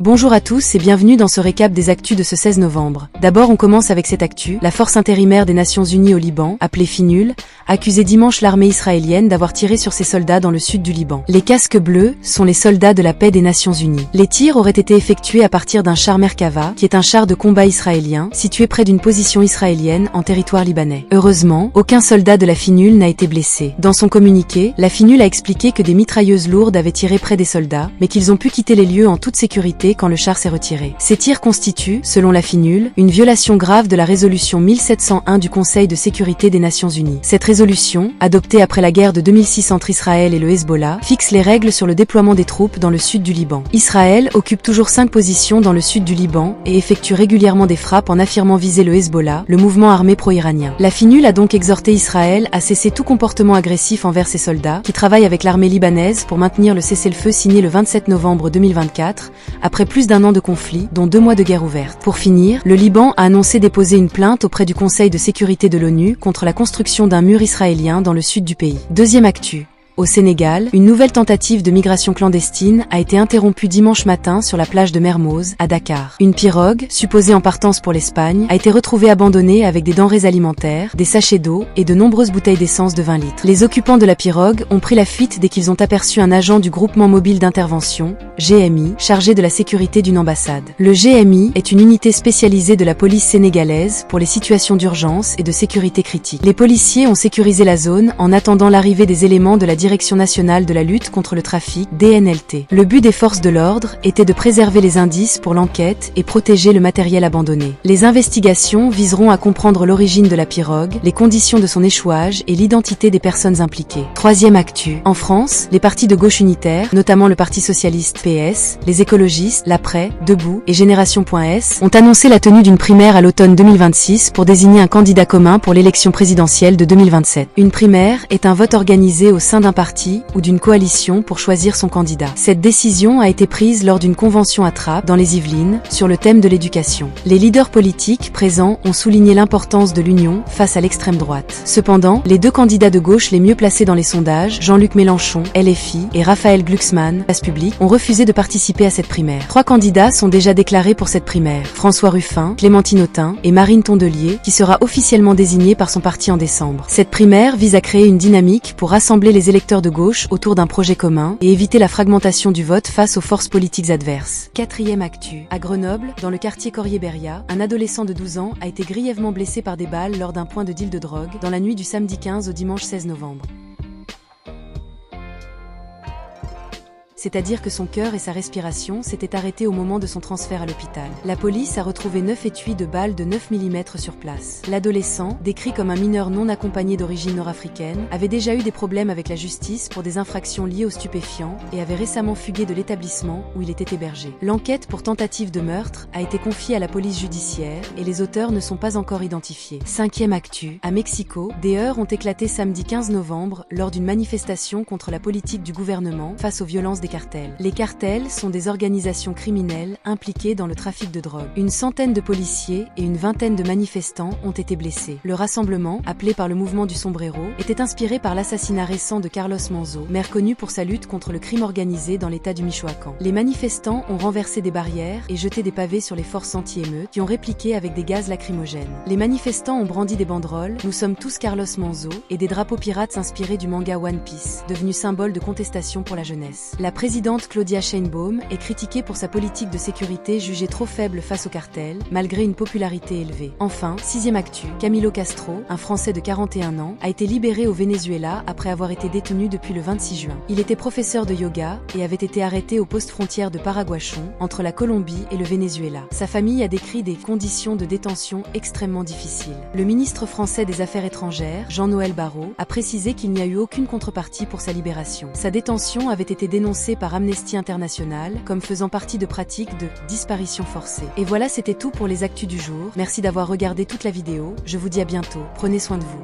Bonjour à tous et bienvenue dans ce récap des actus de ce 16 novembre. D'abord on commence avec cette actu. La force intérimaire des Nations Unies au Liban, appelée FINUL, a accusé dimanche l'armée israélienne d'avoir tiré sur ses soldats dans le sud du Liban. Les casques bleus sont les soldats de la paix des Nations Unies. Les tirs auraient été effectués à partir d'un char Merkava, qui est un char de combat israélien, situé près d'une position israélienne en territoire libanais. Heureusement, aucun soldat de la FINUL n'a été blessé. Dans son communiqué, la FINUL a expliqué que des mitrailleuses lourdes avaient tiré près des soldats, mais qu'ils ont pu quitter les lieux en toute sécurité quand le char s'est retiré. Ces tirs constituent, selon la FINUL, une violation grave de la résolution 1701 du Conseil de sécurité des Nations Unies. Cette résolution, adoptée après la guerre de 2006 entre Israël et le Hezbollah, fixe les règles sur le déploiement des troupes dans le sud du Liban. Israël occupe toujours 5 positions dans le sud du Liban et effectue régulièrement des frappes en affirmant viser le Hezbollah, le mouvement armé pro-iranien. La FINUL a donc exhorté Israël à cesser tout comportement agressif envers ses soldats, qui travaillent avec l'armée libanaise pour maintenir le cessez-le-feu signé le 27 novembre 2024, après plus d'un an de conflit, dont 2 mois de guerre ouverte. Pour finir, le Liban a annoncé déposer une plainte auprès du Conseil de sécurité de l'ONU contre la construction d'un mur israélien dans le sud du pays. Deuxième actu. Au Sénégal, une nouvelle tentative de migration clandestine a été interrompue dimanche matin sur la plage de Mermoz, à Dakar. Une pirogue, supposée en partance pour l'Espagne, a été retrouvée abandonnée avec des denrées alimentaires, des sachets d'eau et de nombreuses bouteilles d'essence de 20 litres. Les occupants de la pirogue ont pris la fuite dès qu'ils ont aperçu un agent du groupement mobile d'intervention, GMI, chargé de la sécurité d'une ambassade. Le GMI est une unité spécialisée de la police sénégalaise pour les situations d'urgence et de sécurité critique. Les policiers ont sécurisé la zone en attendant l'arrivée des éléments de la Direction nationale de la lutte contre le trafic, DNLT. Le but des forces de l'ordre était de préserver les indices pour l'enquête et protéger le matériel abandonné. Les investigations viseront à comprendre l'origine de la pirogue, les conditions de son échouage et l'identité des personnes impliquées. Troisième actu. En France, les partis de gauche unitaires, notamment le Parti socialiste PS, les écologistes, l'Après, Debout et Génération.s, ont annoncé la tenue d'une primaire à l'automne 2026 pour désigner un candidat commun pour l'élection présidentielle de 2027. Une primaire est un vote organisé au sein d'un parti ou d'une coalition pour choisir son candidat. Cette décision a été prise lors d'une convention à Trappes, dans les Yvelines, sur le thème de l'éducation. Les leaders politiques présents ont souligné l'importance de l'union face à l'extrême droite. Cependant, les 2 candidats de gauche les mieux placés dans les sondages, Jean-Luc Mélenchon, LFI, et Raphaël Glucksmann, Place Publique, ont refusé de participer à cette primaire. 3 candidats sont déjà déclarés pour cette primaire. François Ruffin, Clémentine Autain et Marine Tondelier, qui sera officiellement désignée par son parti en décembre. Cette primaire vise à créer une dynamique pour rassembler les électeurs de gauche autour d'un projet commun et éviter la fragmentation du vote face aux forces politiques adverses. Quatrième actu. À Grenoble, dans le quartier Corrier-Beria, un adolescent de 12 ans a été grièvement blessé par des balles lors d'un point de deal de drogue dans la nuit du samedi 15 au dimanche 16 novembre. C'est-à-dire que son cœur et sa respiration s'étaient arrêtés au moment de son transfert à l'hôpital. La police a retrouvé 9 étuis de balles de 9 mm sur place. L'adolescent, décrit comme un mineur non accompagné d'origine nord-africaine, avait déjà eu des problèmes avec la justice pour des infractions liées aux stupéfiants et avait récemment fugué de l'établissement où il était hébergé. L'enquête pour tentative de meurtre a été confiée à la police judiciaire et les auteurs ne sont pas encore identifiés. Cinquième actu. À Mexico, des heurts ont éclaté samedi 15 novembre lors d'une manifestation contre la politique du gouvernement face aux violences des cartels. Les cartels sont des organisations criminelles impliquées dans le trafic de drogue. Une centaine de policiers et une vingtaine de manifestants ont été blessés. Le rassemblement, appelé par le mouvement du sombrero, était inspiré par l'assassinat récent de Carlos Manzo, maire connu pour sa lutte contre le crime organisé dans l'état du Michoacán. Les manifestants ont renversé des barrières et jeté des pavés sur les forces anti-émeutes qui ont répliqué avec des gaz lacrymogènes. Les manifestants ont brandi des banderoles « Nous sommes tous Carlos Manzo » et des drapeaux pirates inspirés du manga One Piece, devenu symbole de contestation pour la jeunesse. La présidente Claudia Sheinbaum est critiquée pour sa politique de sécurité jugée trop faible face au cartel, malgré une popularité élevée. Enfin, sixième actu, Camilo Castro, un Français de 41 ans, a été libéré au Venezuela après avoir été détenu depuis le 26 juin. Il était professeur de yoga et avait été arrêté au poste frontière de Paraguachon, entre la Colombie et le Venezuela. Sa famille a décrit des conditions de détention extrêmement difficiles. Le ministre français des Affaires étrangères, Jean-Noël Barrot, a précisé qu'il n'y a eu aucune contrepartie pour sa libération. Sa détention avait été dénoncée par Amnesty International comme faisant partie de pratiques de disparition forcée. Et voilà, c'était tout pour les actus du jour. Merci d'avoir regardé toute la vidéo. Je vous dis à bientôt. Prenez soin de vous.